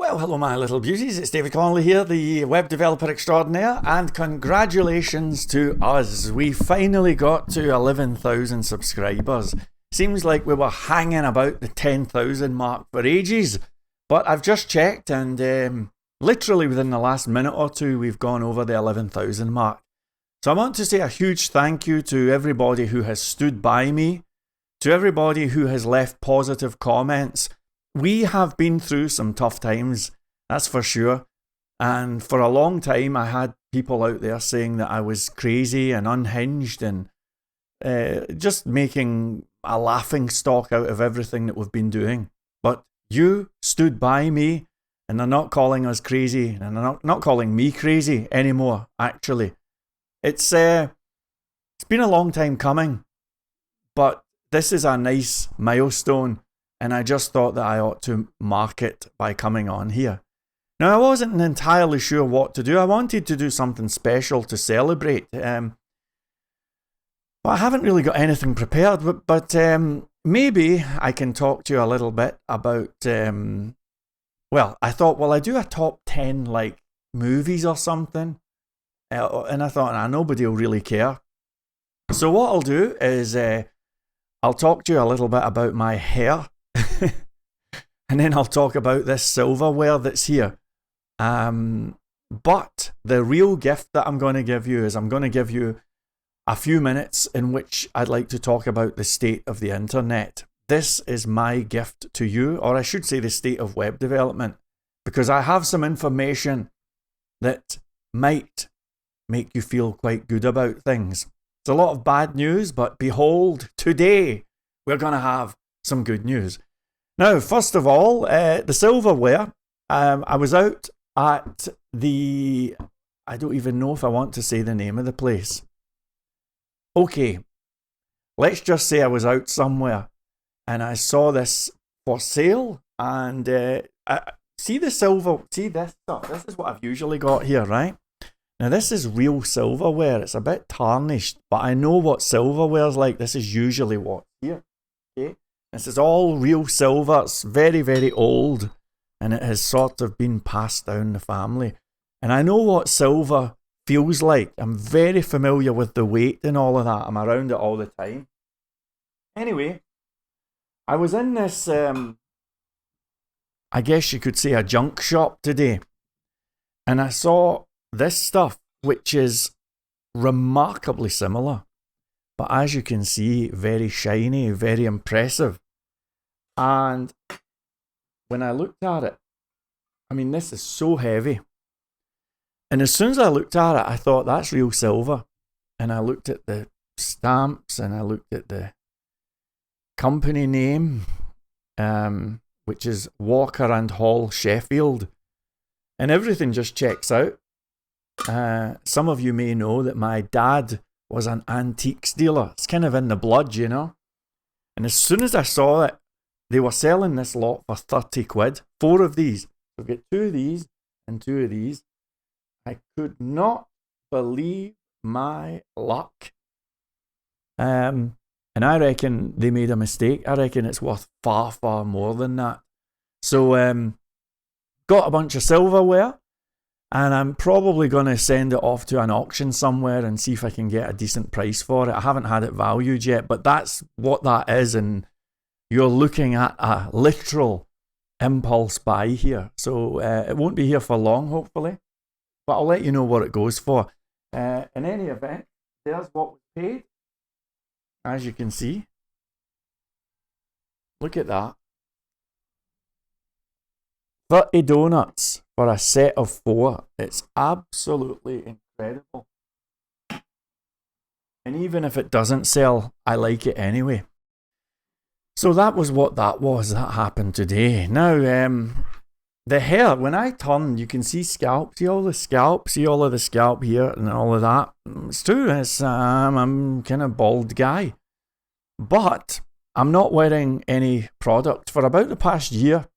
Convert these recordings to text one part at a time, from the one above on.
Well, hello, my little beauties. It's David Connolly here, the web developer extraordinaire, and congratulations to us. We finally got to 11,000 subscribers. Seems like we were hanging about the 10,000 mark for ages, but I've just checked, and literally within the last minute or two, we've gone over the 11,000 mark. So I want to say a huge thank you to everybody who has stood by me, to everybody who has left positive comments. We have been through some tough times, that's for sure. And for a long time, I had people out there saying that I was crazy and unhinged and just making a laughing stock out of everything that we've been doing. But you stood by me, and they're not calling us crazy, and they're not calling me crazy anymore, actually. It's been a long time coming, but this is a nice milestone. And I just thought that I ought to mark it by coming on here. Now, I wasn't entirely sure what to do. I wanted to do something special to celebrate. But I haven't really got anything prepared. But maybe I can talk to you a little bit about... well, I thought, I do a top 10 like movies or something. And I thought, nobody will really care. So what I'll do is I'll talk to you a little bit about my hair. And then I'll talk about this silverware that's here. But the real gift that I'm going to give you is I'm going to give you a few minutes in which I'd like to talk about the state of the internet. This is my gift to you, or I should say the state of web development, because I have some information that might make you feel quite good about things. It's a lot of bad news, but behold, today we're going to have some good news. Now, first of all, the silverware. I was out at the... I don't even know if I want to say the name of the place. Okay, let's just say I was out somewhere and I saw this for sale, and see the silver... See this stuff? This is what I've usually got here, right? Now, this is real silverware. It's a bit tarnished, but I know what silverware's like. This is usually what's here. Okay? This is all real silver. It's very, very old, and it has sort of been passed down the family. And I know what silver feels like. I'm very familiar with the weight and all of that. I'm around it all the time. Anyway, I was in this, I guess you could say a junk shop today, and I saw this stuff, which is remarkably similar. But as you can see, very shiny, very impressive. And when I looked at it, I mean, this is so heavy. And as soon as I looked at it, I thought, that's real silver. And I looked at the stamps, and I looked at the company name, which is Walker and Hall Sheffield. And everything just checks out. Some of you may know that my dad was an antiques dealer. It's kind of in the blood, you know. And as soon as I saw it, they were selling this lot for 30 quid. 4 of these. So I've got 2 of these and 2 of these. I could not believe my luck. And I reckon they made a mistake. I reckon it's worth far, far more than that. So, got a bunch of silverware. And I'm probably going to send it off to an auction somewhere and see if I can get a decent price for it. I haven't had it valued yet, but that's what that is. And you're looking at a literal impulse buy here. So it won't be here for long, hopefully. But I'll let you know what it goes for. In any event, there's what was paid. As you can see. Look at that. 30 donuts for a set of 4. It's absolutely incredible. And even if it doesn't sell, I like it anyway. So that was what that was. That happened today. Now, the hair, when I turn, you can see scalp. See all the scalp? See all of the scalp here and all of that? It's true. I'm kind of bald guy. But I'm not wearing any product. For about the past year,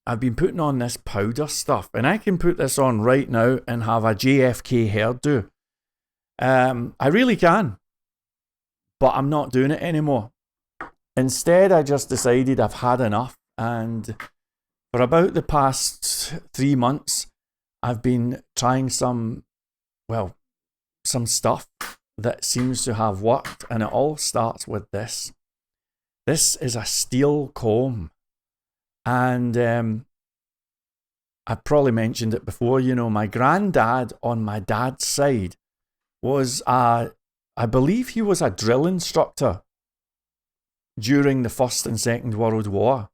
I've been putting on this powder stuff, and I can put this on right now and have a JFK hairdo. I really can, but I'm not doing it anymore. Instead, I just decided I've had enough, and for about the past 3 months, I've been trying some stuff that seems to have worked, and it all starts with this. This is a steel comb, and I probably mentioned it before. My granddad on my dad's side was I believe he was a drill instructor during the First and Second World War.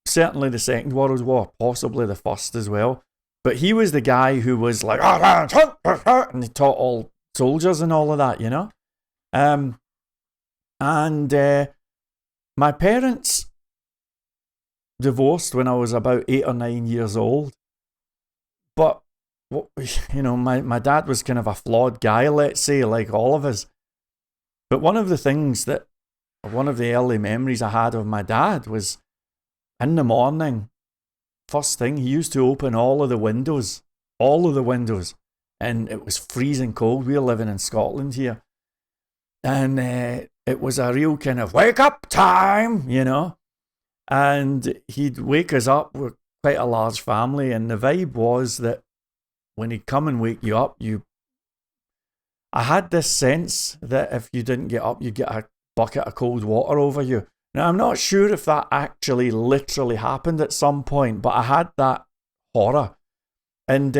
Certainly the Second World War, possibly the First as well. But he was the guy who was like, and he taught all soldiers and all of that, And my parents divorced when I was about 8 or 9 years old. But, my dad was kind of a flawed guy, let's say, like all of us. But one of the early memories I had of my dad was in the morning, first thing, he used to open all of the windows, and it was freezing cold. We were living in Scotland here. And it was a real kind of wake up time, and he'd wake us up. We're quite a large family, and the vibe was that when he'd come and wake you up, I had this sense that if you didn't get up, you'd get a bucket of cold water over you. Now, I'm not sure if that actually literally happened at some point, but I had that horror. And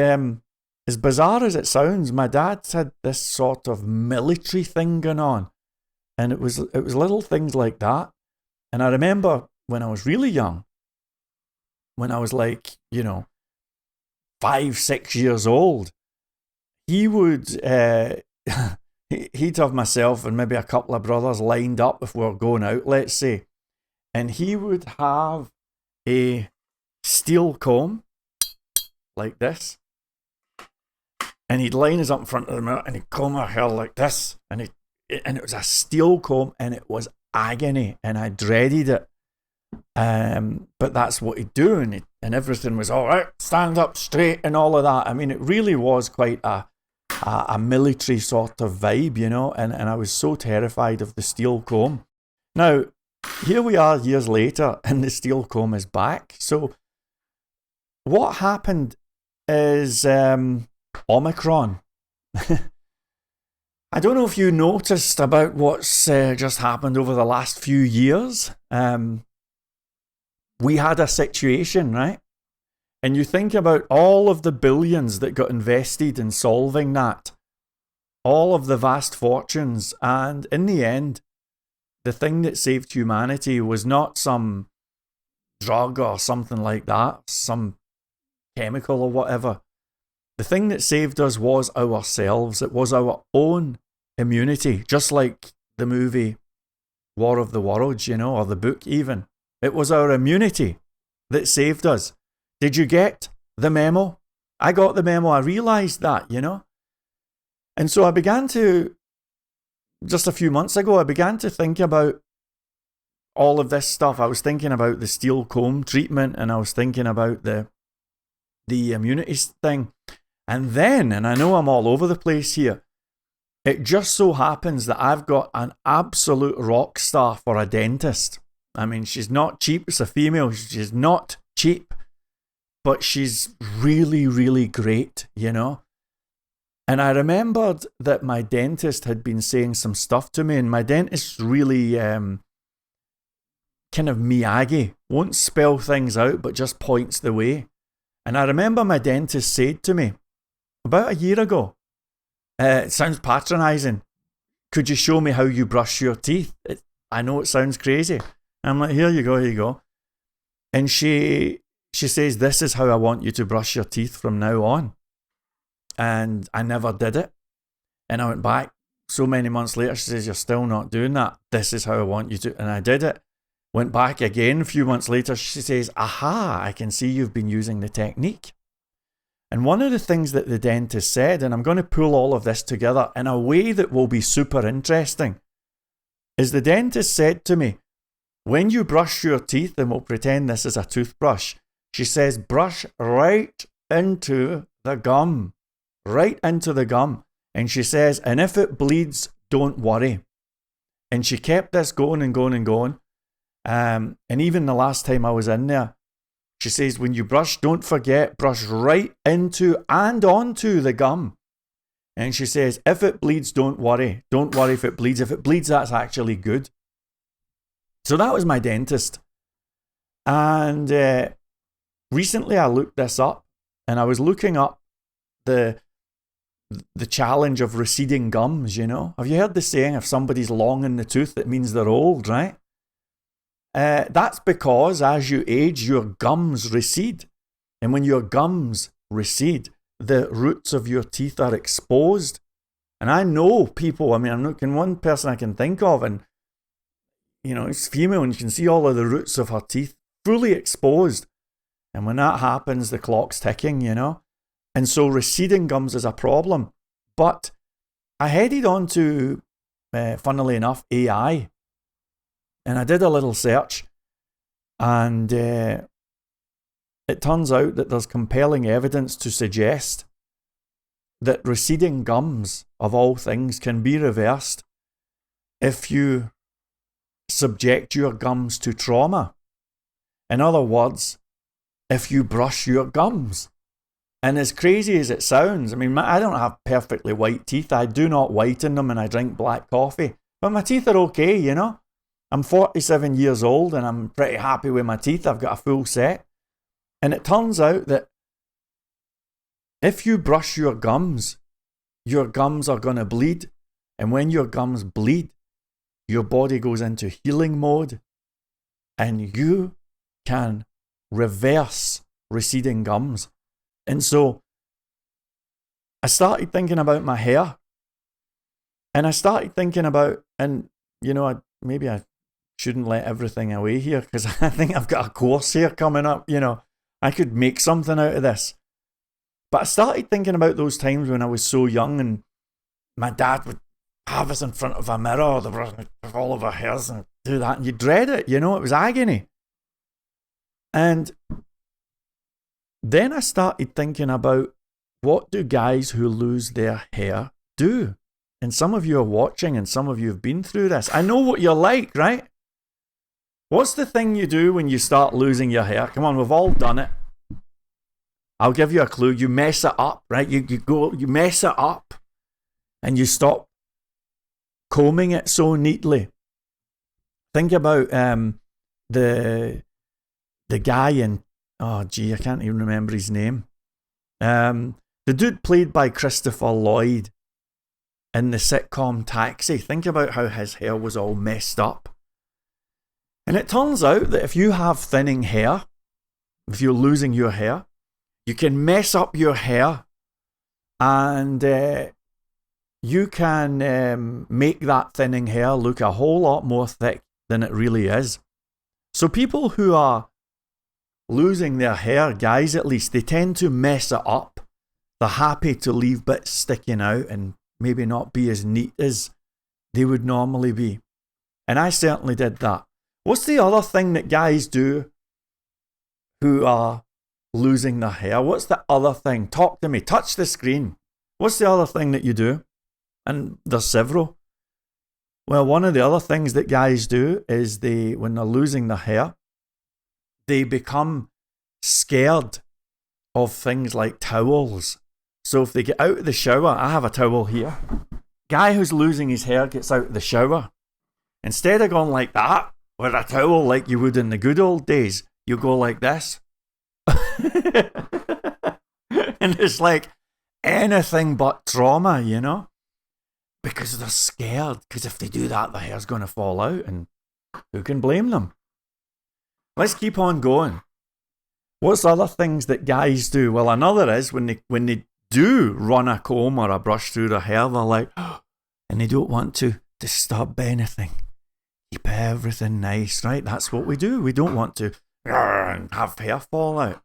as bizarre as it sounds, my dad had this sort of military thing going on. And it was little things like that. And I remember when I was really young, when I was like, 5, 6 years old, he would, he'd have myself and maybe a couple of brothers lined up if we were going out, let's say. And he would have a steel comb like this. And he'd line us up in front of the mirror and he'd comb our hair like this. And it was a steel comb and it was agony and I dreaded it. But that's what he'd do, and everything was all right, stand up straight and all of that. I mean, it really was quite a military sort of vibe, and I was so terrified of the steel comb. Now, here we are years later and the steel comb is back. So what happened is Omicron. I don't know if you noticed about what's just happened over the last few years. We had a situation, right? And you think about all of the billions that got invested in solving that, all of the vast fortunes, and in the end, the thing that saved humanity was not some drug or something like that, some chemical or whatever. The thing that saved us was ourselves. It was our own immunity, just like the movie War of the Worlds, or the book even. It was our immunity that saved us. Did you get the memo? I got the memo. I realised that, And so I began to, just a few months ago, I began to think about all of this stuff. I was thinking about the steel comb treatment and I was thinking about the immunity thing. And then, and I know I'm all over the place here, it just so happens that I've got an absolute rock star for a dentist. I mean, she's not cheap. It's a female. She's not cheap, but she's really, really great, And I remembered that my dentist had been saying some stuff to me, and my dentist's really kind of Miyagi, won't spell things out, but just points the way. And I remember my dentist said to me about a year ago, it sounds patronising, could you show me how you brush your teeth? I know it sounds crazy. I'm like, here you go. And she says, this is how I want you to brush your teeth from now on. And I never did it. And I went back so many months later. She says, you're still not doing that. This is how I want you to. And I did it. Went back again a few months later. She says, aha, I can see you've been using the technique. And one of the things that the dentist said, and I'm going to pull all of this together in a way that will be super interesting, is the dentist said to me, when you brush your teeth, and we'll pretend this is a toothbrush, she says, brush right into the gum. Right into the gum. And she says, and if it bleeds, don't worry. And she kept this going and going and going. And even the last time I was in there, she says, when you brush, don't forget, brush right into and onto the gum. And she says, if it bleeds, don't worry. Don't worry if it bleeds. If it bleeds, that's actually good. So that was my dentist. And recently I looked this up, and I was looking up the challenge of receding gums, you know. Have you heard the saying, if somebody's long in the tooth, it means they're old, right? That's because as you age, your gums recede. And when your gums recede, the roots of your teeth are exposed. And I know people, I mean, I'm looking one person I can think of, and, you know, it's female, and you can see all of the roots of her teeth fully exposed. And when that happens, the clock's ticking, you know. And so receding gums is a problem. But I headed on to, funnily enough, AI. And I did a little search. And it turns out that there's compelling evidence to suggest that receding gums, of all things, can be reversed if you subject your gums to trauma. In other words, if you brush your gums. And as crazy as it sounds, I mean, I don't have perfectly white teeth. I do not whiten them, and I drink black coffee. But my teeth are okay, you know. I'm 47 years old, and I'm pretty happy with my teeth. I've got a full set. And it turns out that if you brush your gums are going to bleed. And when your gums bleed, your body goes into healing mode, and you can reverse receding gums. And so I started thinking about my hair, and I started thinking about, and you know, maybe I shouldn't let everything away here, because I think I've got a course here coming up, you know, I could make something out of this. But I started thinking about those times when I was so young, and my dad would have us in front of a mirror, with all of our hairs, and do that, and you dread it, you know, it was agony. And then I started thinking about, what do guys who lose their hair do? And some of you are watching, and some of you have been through this. I know what you're like, right? What's the thing you do when you start losing your hair? Come on, we've all done it. I'll give you a clue. You mess it up, right? You mess it up, and you stop combing it so neatly. Think about the guy in, oh gee, I can't even remember his name. The dude played by Christopher Lloyd in the sitcom Taxi. Think about how his hair was all messed up. And it turns out that if you have thinning hair, if you're losing your hair, you can mess up your hair, and you can make that thinning hair look a whole lot more thick than it really is. So people who are losing their hair, guys at least, they tend to mess it up. They're happy to leave bits sticking out and maybe not be as neat as they would normally be. And I certainly did that. What's the other thing that guys do who are losing their hair? What's the other thing? Talk to me. Touch the screen. What's the other thing that you do? And there's several. Well, one of the other things that guys do is when they're losing their hair, they become scared of things like towels. So if they get out of the shower, I have a towel here. Guy who's losing his hair gets out of the shower. Instead of going like that, with a towel like you would in the good old days, you go like this. And it's like anything but trauma, you know? Because they're scared. Because if they do that, the hair's going to fall out, and who can blame them? Let's keep on going. What's other things that guys do? Well, another is when they do run a comb or a brush through their hair, they're like, and they don't want to disturb anything. Keep everything nice, right? That's what we do. We don't want to have hair fall out.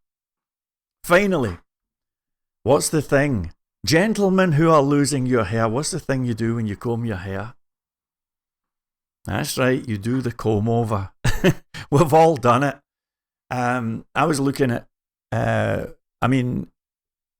Finally, what's the thing? Gentlemen who are losing your hair, what's the thing you do when you comb your hair? That's right, you do the comb over. We've all done it. I was looking at,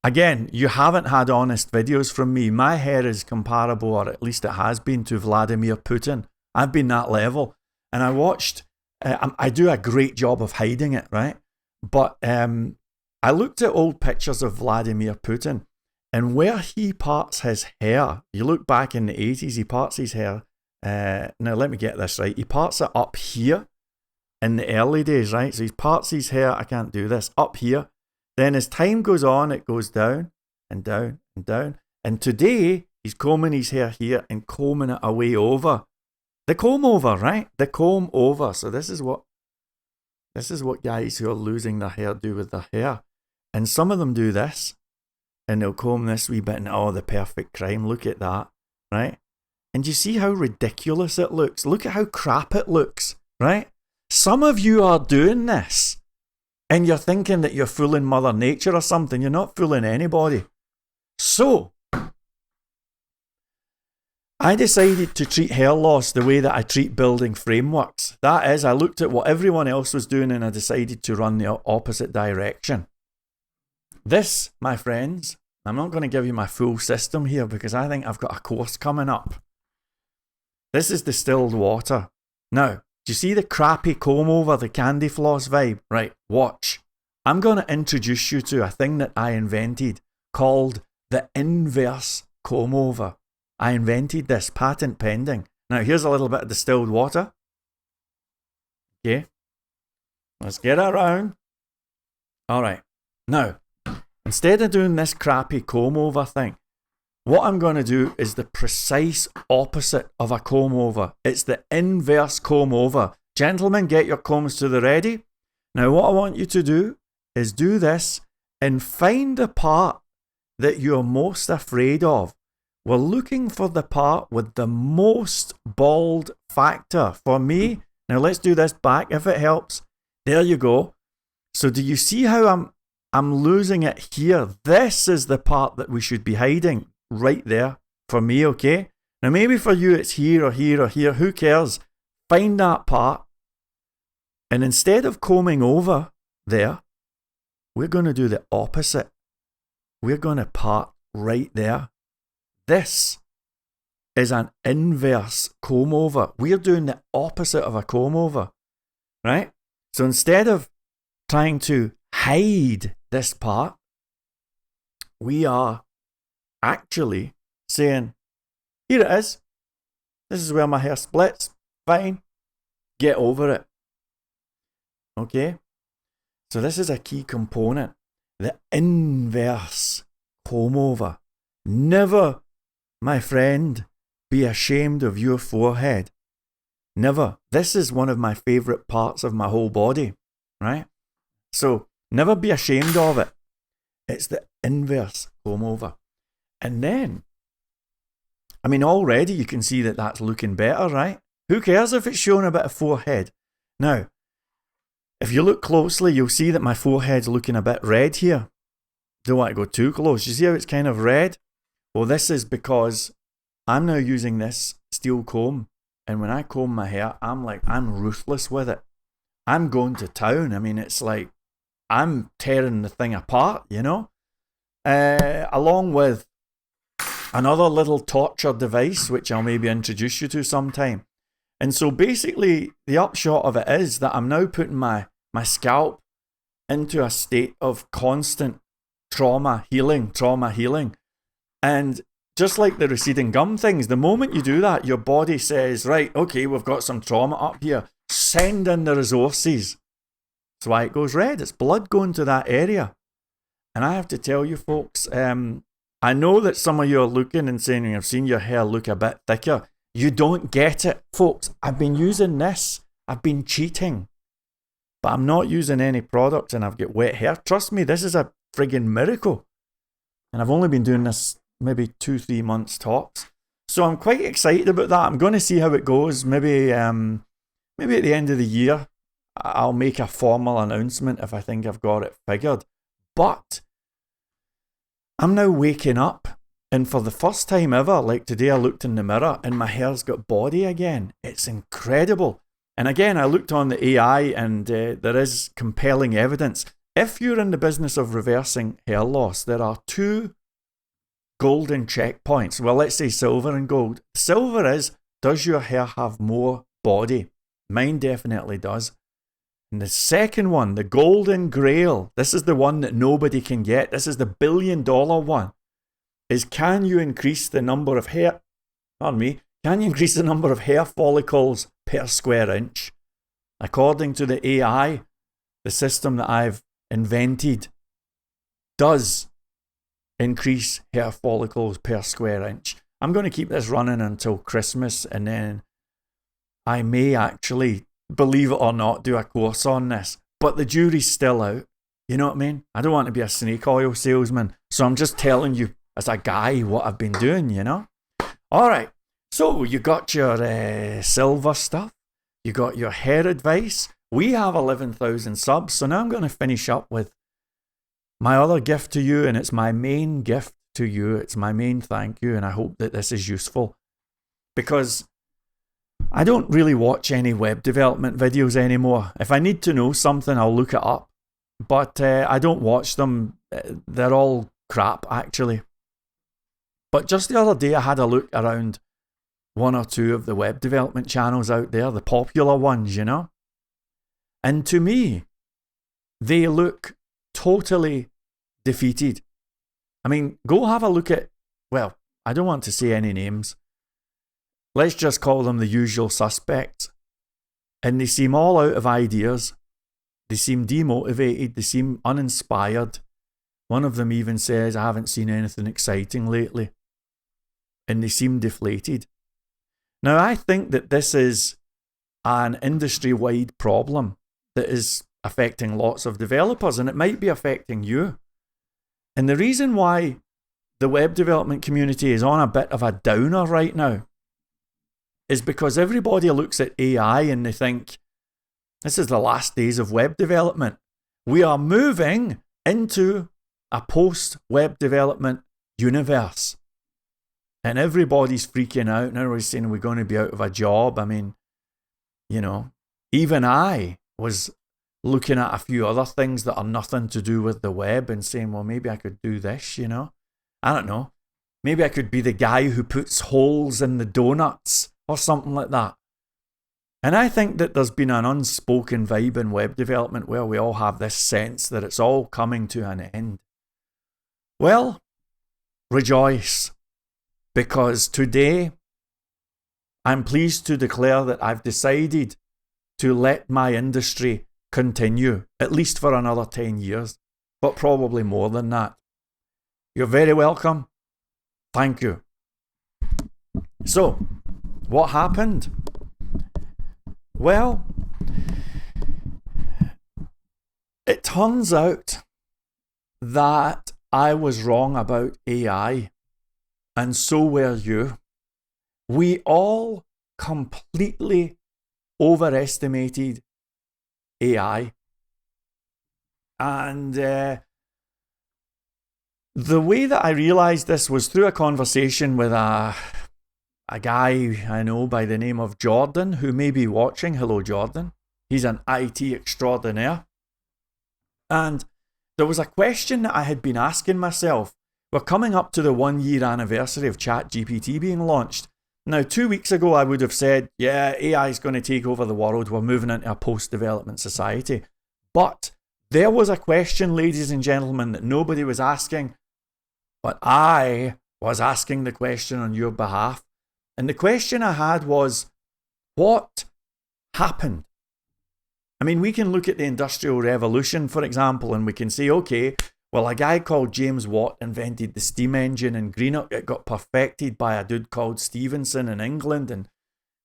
again, you haven't had honest videos from me. My hair is comparable, or at least it has been, to Vladimir Putin. I've been that level. And I watched I do a great job of hiding it, right? But I looked at old pictures of Vladimir Putin, and where he parts his hair, you look back in the 80s, he parts his hair. Now, let me get this right. He parts it up here in the early days, right? So he parts his hair, I can't do this, up here. Then as time goes on, it goes down and down and down. And today, he's combing his hair here and combing it away over. The comb over, right? The comb over. So this is what guys who are losing their hair do with their hair. And some of them do this. And they'll comb this wee bit and, oh, the perfect crime. Look at that, right? And you see how ridiculous it looks? Look at how crap it looks, right? Some of you are doing this. And you're thinking that you're fooling Mother Nature or something. You're not fooling anybody. So, I decided to treat hair loss the way that I treat building frameworks. That is, I looked at what everyone else was doing and I decided to run the opposite direction. This, my friends, I'm not going to give you my full system here because I think I've got a course coming up. This is distilled water. Now, do you see the crappy comb over, the candy floss vibe? Right, watch. I'm going to introduce you to a thing that I invented called the inverse comb over. I invented this, patent pending. Now, here's a little bit of distilled water. Okay. Let's get it around. All right. Now, instead of doing this crappy comb over thing, what I'm going to do is the precise opposite of a comb over. It's the inverse comb over. Gentlemen, get your combs to the ready. Now, what I want you to do is do this and find the part that you're most afraid of. We're looking for the part with the most bald factor. For me, now let's do this back if it helps. There you go. So do you see how I'm losing it here? This is the part that we should be hiding right there for me, okay? Now maybe for you it's here or here or here. Who cares? Find that part. And instead of combing over there, we're going to do the opposite. We're going to part right there. This is an inverse comb over. We're doing the opposite of a comb over, right? So instead of trying to hide this part, we are actually saying, here it is. This is where my hair splits. Fine. Get over it. Okay? So this is a key component. The inverse comb over. Never, my friend, be ashamed of your forehead. Never. This is one of my favourite parts of my whole body, right? So, never be ashamed of it. It's the inverse comb over. And then, I mean, already you can see that that's looking better, right? Who cares if it's showing a bit of forehead? Now, if you look closely, you'll see that my forehead's looking a bit red here. Don't want to go too close. You see how it's kind of red? Well, this is because I'm now using this steel comb. And when I comb my hair, I'm ruthless with it. I'm going to town. I mean, it's like I'm tearing the thing apart, you know? Along with another little torture device, which I'll maybe introduce you to sometime. And so basically, the upshot of it is that I'm now putting my scalp into a state of constant trauma healing. And just like the receding gum things, the moment you do that, your body says, right, okay, we've got some trauma up here. Send in the resources. That's why it goes red. It's blood going to that area. And I have to tell you, folks, I know that some of you are looking and saying, I've seen your hair look a bit thicker. You don't get it, folks. I've been using this. I've been cheating. But I'm not using any products and I've got wet hair. Trust me, this is a friggin' miracle. And I've only been doing this maybe 2-3 months tops. So I'm quite excited about that. I'm going to see how it goes. Maybe at the end of the year, I'll make a formal announcement if I think I've got it figured. But I'm now waking up. And for the first time ever, like today, I looked in the mirror and my hair's got body again. It's incredible. And again, I looked on the AI and there is compelling evidence. If you're in the business of reversing hair loss, there are 2 golden checkpoints. Well, let's say silver and gold. Silver is, does your hair have more body? Mine definitely does. And the second one, the golden grail, this is the one that nobody can get. This is the $1 billion one. Is can you increase the number of hair follicles per square inch? According to the AI, the system that I've invented does increase hair follicles per square inch. I'm going to keep this running until Christmas, and then I may actually, believe it or not, do a course on this. But the jury's still out. You know what I mean? I don't want to be a snake oil salesman, so I'm just telling you as a guy what I've been doing, you know? All right, so you got your silver stuff. You got your hair advice. We have 11,000 subs, so now I'm going to finish up with my other gift to you, and it's my main gift to you. It's my main thank you, and I hope that this is useful. Because I don't really watch any web development videos anymore. If I need to know something, I'll look it up. But I don't watch them. They're all crap, actually. But just the other day, I had a look around one or two of the web development channels out there, the popular ones, you know. And to me, they look totally defeated. I mean, go have a look at, well, I don't want to say any names. Let's just call them the usual suspects. And they seem all out of ideas. They seem demotivated. They seem uninspired. One of them even says, I haven't seen anything exciting lately. And they seem deflated. Now, I think that this is an industry-wide problem that is affecting lots of developers, and it might be affecting you. And the reason why the web development community is on a bit of a downer right now is because everybody looks at AI and they think, this is the last days of web development. We are moving into a post-web development universe. And everybody's freaking out. And everybody's saying we're going to be out of a job. I mean, you know, even I was looking at a few other things that are nothing to do with the web and saying, well, maybe I could do this, you know. I don't know. Maybe I could be the guy who puts holes in the donuts or something like that. And I think that there's been an unspoken vibe in web development where we all have this sense that it's all coming to an end. Well, rejoice. Because today, I'm pleased to declare that I've decided to let my industry continue, at least for another 10 years, but probably more than that. You're very welcome. Thank you. So, what happened? Well, it turns out that I was wrong about AI. And so were you. We all completely overestimated AI. And the way that I realized this was through a conversation with a guy I know by the name of Jordan, who may be watching. Hello, Jordan. He's an IT extraordinaire. And there was a question that I had been asking myself. We're coming up to the 1-year anniversary of ChatGPT being launched. Now, 2 weeks ago, I would have said, yeah, AI is going to take over the world. We're moving into a post-development society. But there was a question, ladies and gentlemen, that nobody was asking. But I was asking the question on your behalf. And the question I had was, what happened? I mean, we can look at the Industrial Revolution, for example, and we can say, okay, well, a guy called James Watt invented the steam engine in Greenock. It got perfected by a dude called Stephenson in England, and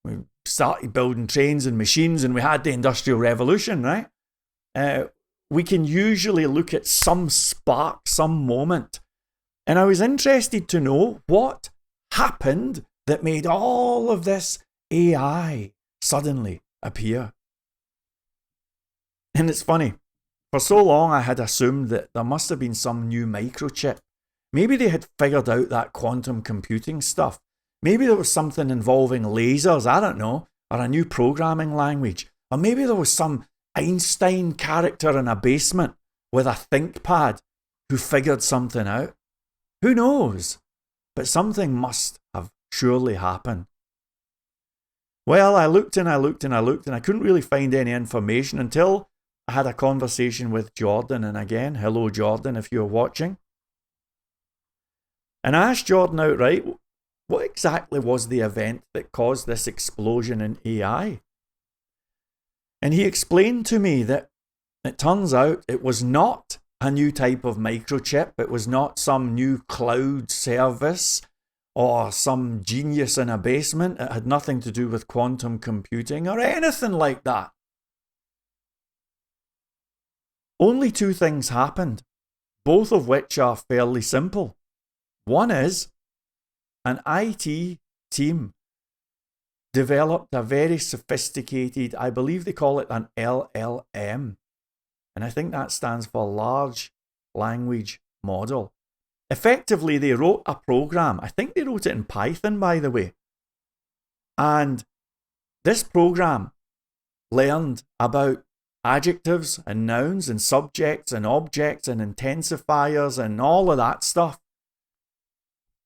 we started building trains and machines, and we had the Industrial Revolution, right? We can usually look at some spark, some moment. And I was interested to know what happened that made all of this AI suddenly appear. And it's funny. For so long, I had assumed that there must have been some new microchip. Maybe they had figured out that quantum computing stuff. Maybe there was something involving lasers, I don't know, or a new programming language. Or maybe there was some Einstein character in a basement with a ThinkPad who figured something out. Who knows? But something must have surely happened. Well, I looked and I looked and I looked and I couldn't really find any information until I had a conversation with Jordan. And again, hello, Jordan, if you're watching. And I asked Jordan outright, what exactly was the event that caused this explosion in AI? And he explained to me that it turns out it was not a new type of microchip. It was not some new cloud service or some genius in a basement. It had nothing to do with quantum computing or anything like that. Only two things happened, both of which are fairly simple. One is an IT team developed a very sophisticated, I believe they call it an LLM, and I think that stands for Large Language Model. Effectively, they wrote a program. I think they wrote it in Python, by the way. And this program learned about adjectives and nouns and subjects and objects and intensifiers and all of that stuff.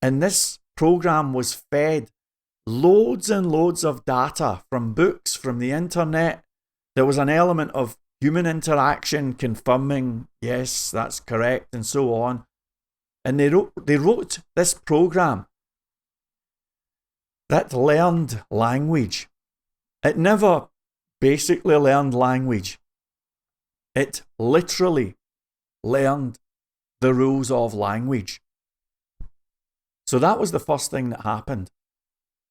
And this program was fed loads and loads of data from books, from the internet. There was an element of human interaction confirming, yes, that's correct, and so on. And they wrote this program that learned language. It never basically learned language. It literally learned the rules of language. So that was the first thing that happened.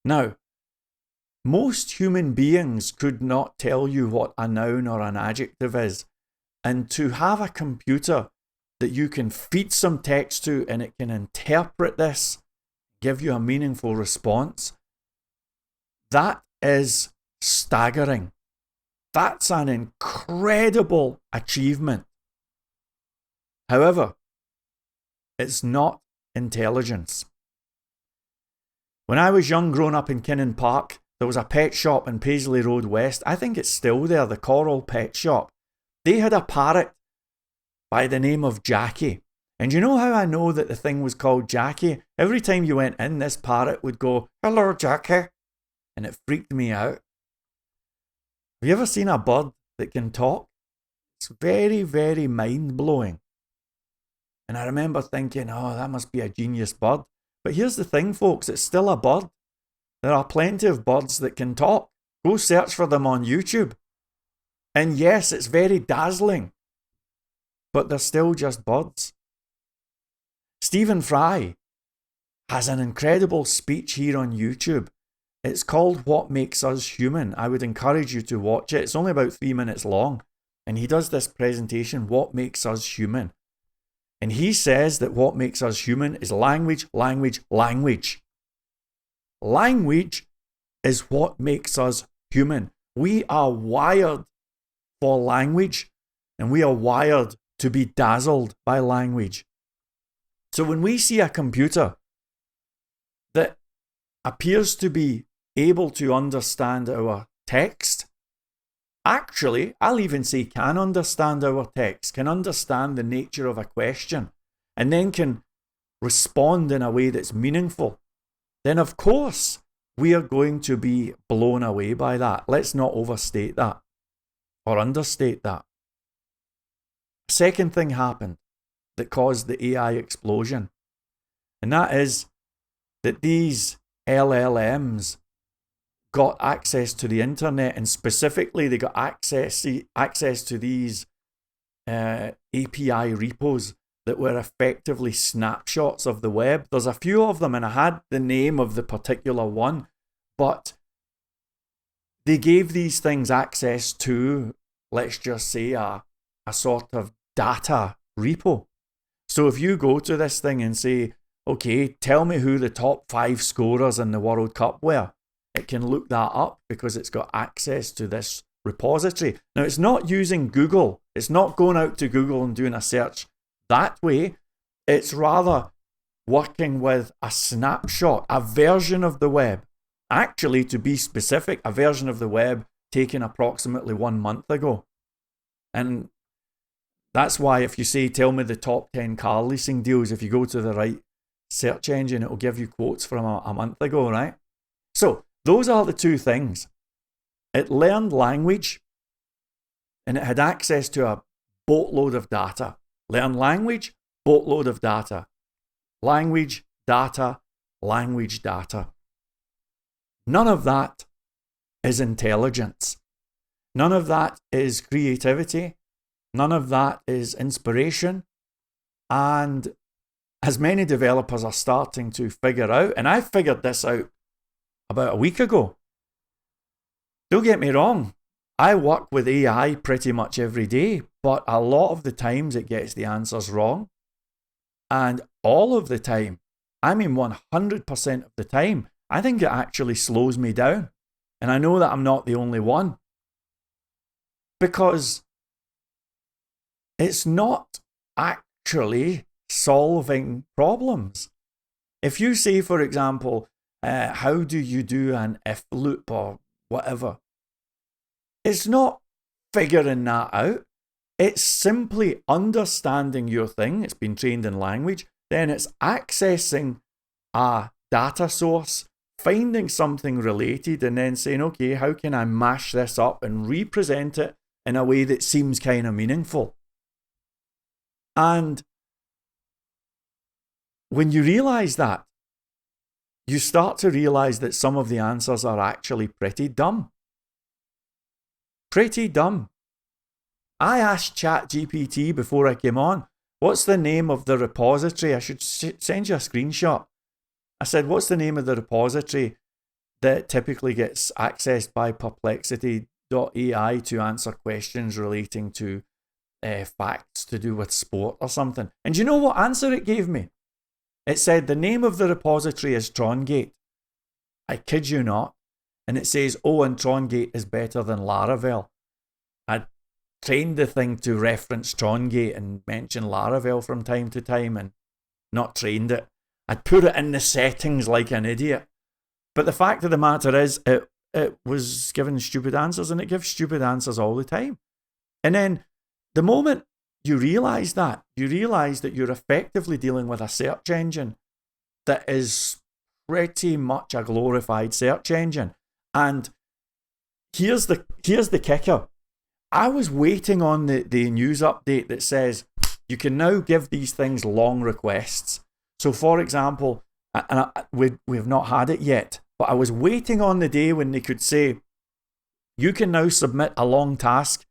Now, most human beings could not tell you what a noun or an adjective is. And to have a computer that you can feed some text to and it can interpret this, give you a meaningful response, that is staggering. That's an incredible achievement. However, it's not intelligence. When I was young, growing up in Kinnan Park, there was a pet shop in Paisley Road West. I think it's still there, the Coral Pet Shop. They had a parrot by the name of Jackie. And you know how I know that the thing was called Jackie? Every time you went in, this parrot would go, "Hello, Jackie." And it freaked me out. Have you ever seen a bird that can talk? It's very, very mind-blowing. And I remember thinking, oh, that must be a genius bird. But here's the thing, folks, it's still a bird. There are plenty of birds that can talk. Go search for them on YouTube. And yes, it's very dazzling, but they're still just birds. Stephen Fry has an incredible speech here on YouTube. It's called What Makes Us Human. I would encourage you to watch it. It's only about 3 minutes long. And he does this presentation, What Makes Us Human. And he says that what makes us human is language, language, language. Language is what makes us human. We are wired for language, and we are wired to be dazzled by language. So when we see a computer that appears to be able to understand our text, actually, I'll even say can understand our text, can understand the nature of a question, and then can respond in a way that's meaningful, then of course we are going to be blown away by that. Let's not overstate that or understate that. A second thing happened that caused the AI explosion, and that is that these LLMs got access to the internet, and specifically they got access to these API repos that were effectively snapshots of the web. There's a few of them, and I had the name of the particular one, but they gave these things access to, let's just say, a sort of data repo. So if you go to this thing and say, okay, tell me who the top 5 scorers in the World Cup were, it can look that up because it's got access to this repository. Now, it's not using Google. It's not going out to Google and doing a search that way. It's rather working with a snapshot, a version of the web. Actually, to be specific, a version of the web taken approximately 1 month ago. And that's why if you say, tell me the top 10 car leasing deals, if you go to the right search engine, it will give you quotes from a month ago, right? So those are the two things. It learned language, and it had access to a boatload of data. Learn language, boatload of data. Language, data, language, data. None of that is intelligence. None of that is creativity. None of that is inspiration. And as many developers are starting to figure out, and I figured this out about a week ago. Don't get me wrong, I work with AI pretty much every day, but a lot of the times it gets the answers wrong. And all of the time, I mean 100% of the time, I think it actually slows me down. And I know that I'm not the only one. Because it's not actually solving problems. If you say, for example, how do you do an if loop or whatever, it's not figuring that out. It's simply understanding your thing. It's been trained in language. Then it's accessing a data source, finding something related, and then saying, okay, how can I mash this up and represent it in a way that seems kind of meaningful? And when you realize that, you start to realize that some of the answers are actually pretty dumb. Pretty dumb. I asked ChatGPT before I came on, what's the name of the repository? I should send you a screenshot. I said, what's the name of the repository that typically gets accessed by Perplexity.ai to answer questions relating to facts to do with sport or something? And do you know what answer it gave me? It said the name of the repository is Trongate. I kid you not. And it says, oh, and Trongate is better than Laravel. I trained the thing to reference Trongate and mention Laravel from time to time and not trained it. I'd put it in the settings like an idiot. But the fact of the matter is, it was giving stupid answers, and it gives stupid answers all the time. And then the moment you realise that you're effectively dealing with a search engine that is pretty much a glorified search engine. And here's the kicker. I was waiting on the news update that says you can now give these things long requests. So, for example, and we've not had it yet, but I was waiting on the day when they could say, you can now submit a long task,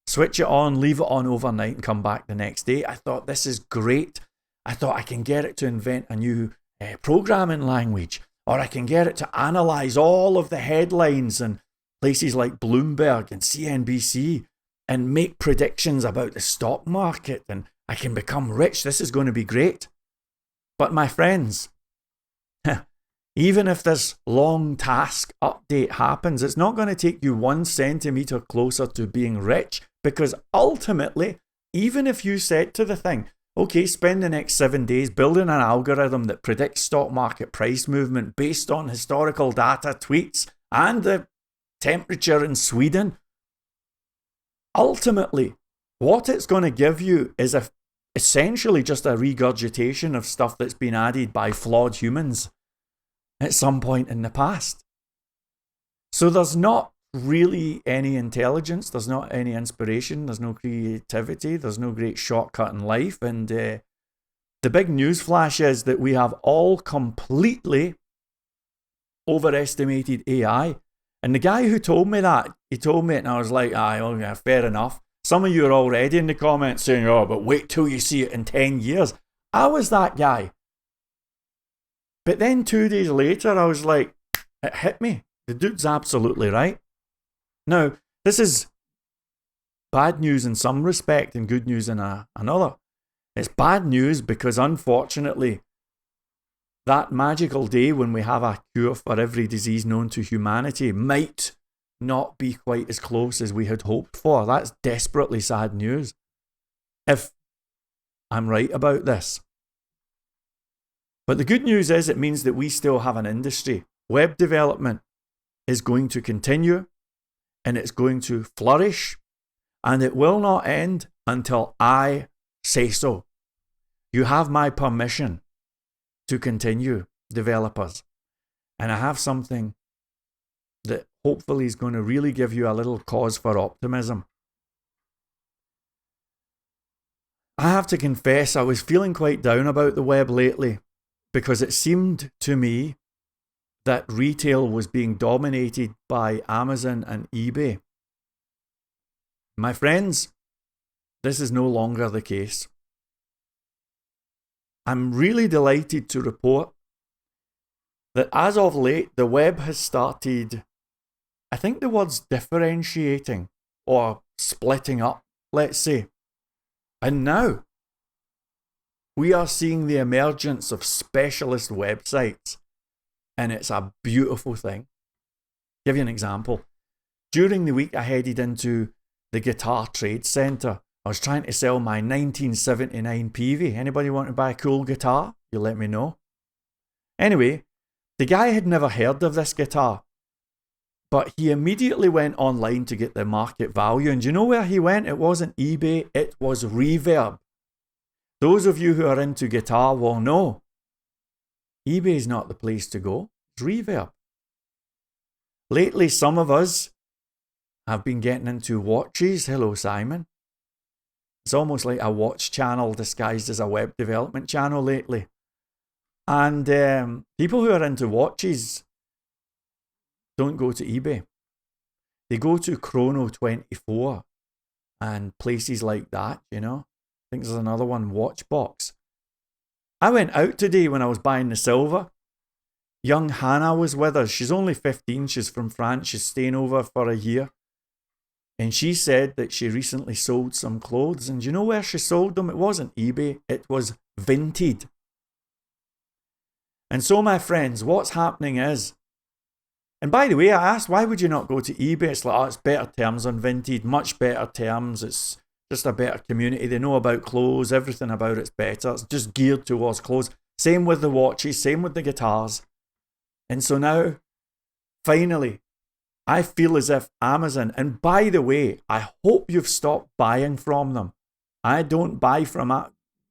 switch it on, leave it on overnight and come back the next day. I thought, this is great. I thought I can get it to invent a new programming language, or I can get it to analyze all of the headlines and places like Bloomberg and CNBC and make predictions about the stock market, and I can become rich. This is going to be great. But my friends, even if this long task update happens, it's not going to take you 1 centimeter closer to being rich, because ultimately, even if you said to the thing, okay, spend the next 7 days building an algorithm that predicts stock market price movement based on historical data, tweets, and the temperature in Sweden, ultimately, what it's going to give you is essentially just a regurgitation of stuff that's been added by flawed humans at some point in the past. So there's not really any intelligence, there's not any inspiration, there's no creativity, there's no great shortcut in life. And the big news flash is that we have all completely overestimated AI. And the guy who told me that, he told me it and I was like, yeah, fair enough. Some of you are already in the comments saying, oh, but wait till you see it in 10 years. I was that guy. But then 2 days later, I was like, it hit me. The dude's absolutely right. Now, this is bad news in some respect and good news in another. It's bad news because, unfortunately, that magical day when we have a cure for every disease known to humanity might not be quite as close as we had hoped for. That's desperately sad news, if I'm right about this. But the good news is it means that we still have an industry. Web development is going to continue, and it's going to flourish, and it will not end until I say so. You have my permission to continue, developers. And I have something that hopefully is going to really give you a little cause for optimism. I have to confess, I was feeling quite down about the web lately because it seemed to me that retail was being dominated by Amazon and eBay. My friends, this is no longer the case. I'm really delighted to report that as of late, the web has started, I think the word's differentiating or splitting up, let's say. And now, we are seeing the emergence of specialist websites, and it's a beautiful thing. Give you an example. During the week, I headed into the Guitar Trade Centre. I was trying to sell my 1979 PV. Anybody want to buy a cool guitar? You let me know. Anyway, the guy had never heard of this guitar, but he immediately went online to get the market value. And do you know where he went? It wasn't eBay, it was Reverb. Those of you who are into guitar will know eBay is not the place to go. It's Reverb. Lately, some of us have been getting into watches. Hello, Simon. It's almost like a watch channel disguised as a web development channel lately. And people who are into watches don't go to eBay. They go to Chrono24 and places like that, you know. I think there's another one, Watchbox. I went out today when I was buying the silver. Young Hannah was with us. She's only 15. She's from France. She's staying over for a year. And she said that she recently sold some clothes. And do you know where she sold them? It wasn't eBay. It was Vinted. And so, my friends, what's happening is, and by the way, I asked, why would you not go to eBay? It's like, oh, it's better terms on Vinted, much better terms. It's just a better community. They know about clothes. Everything about it's better. It's just geared towards clothes. Same with the watches. Same with the guitars. And so now, finally, I feel as if Amazon, and by the way, I hope you've stopped buying from them. I don't buy from it.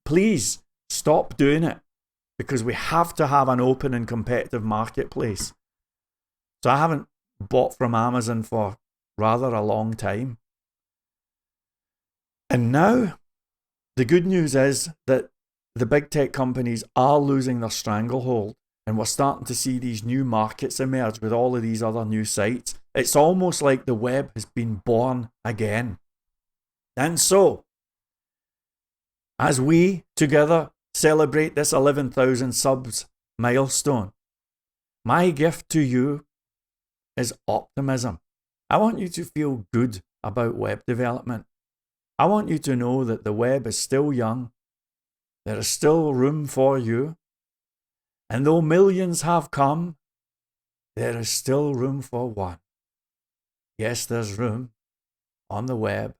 Please stop doing it, because we have to have an open and competitive marketplace. So I haven't bought from Amazon for rather a long time. And now, the good news is that the big tech companies are losing their stranglehold, and we're starting to see these new markets emerge with all of these other new sites. It's almost like the web has been born again. And so, as we together celebrate this 11,000 subs milestone, my gift to you is optimism. I want you to feel good about web development. I want you to know that the web is still young. There is still room for you. And though millions have come, there is still room for one. Yes, there's room on the web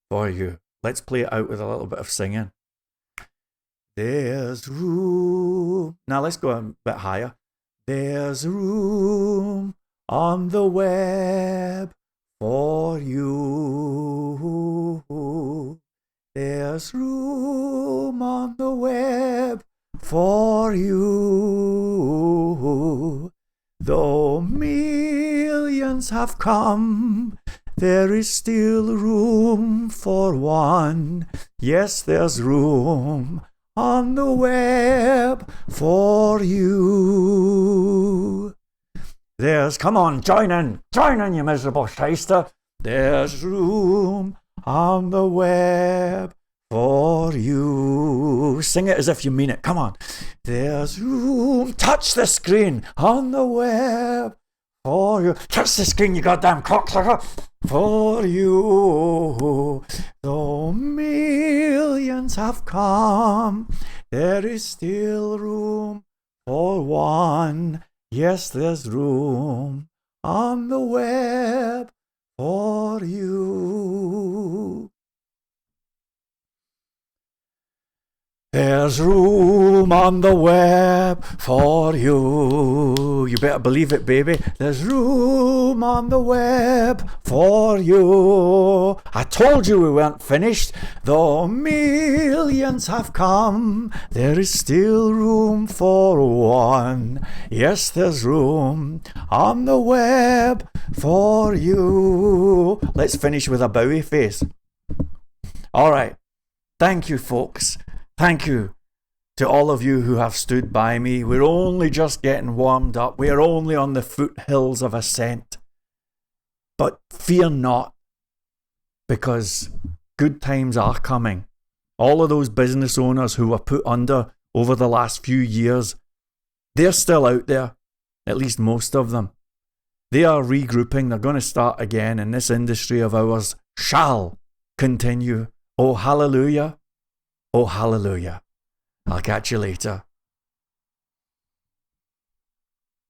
for you. Let's play it out with a little bit of singing. There's room. Now let's go a bit higher. There's room on the web for you. There's room on the web for you. Though millions have come, there is still room for one. Yes, there's room on the web for you. Come on, join in, you miserable shyster. There's room on the web for you. Sing it as if you mean it, come on. There's room, touch the screen on the web for you. Touch the screen, you goddamn cocksucker. For you, though millions have come, there is still room for one. Yes, there's room on the web for you. There's room on the web for you. You better believe it, baby. There's room on the web for you. I told you we weren't finished. Though millions have come, there is still room for one. Yes, there's room on the web for you. Let's finish with a Bowie face. All right. Thank you, folks. Thank you to all of you who have stood by me. We're only just getting warmed up. We're only on the foothills of ascent. But fear not, because good times are coming. All of those business owners who were put under over the last few years, they're still out there, at least most of them. They are regrouping. They're going to start again, and this industry of ours shall continue. Oh, hallelujah. Oh, hallelujah. I'll catch you later.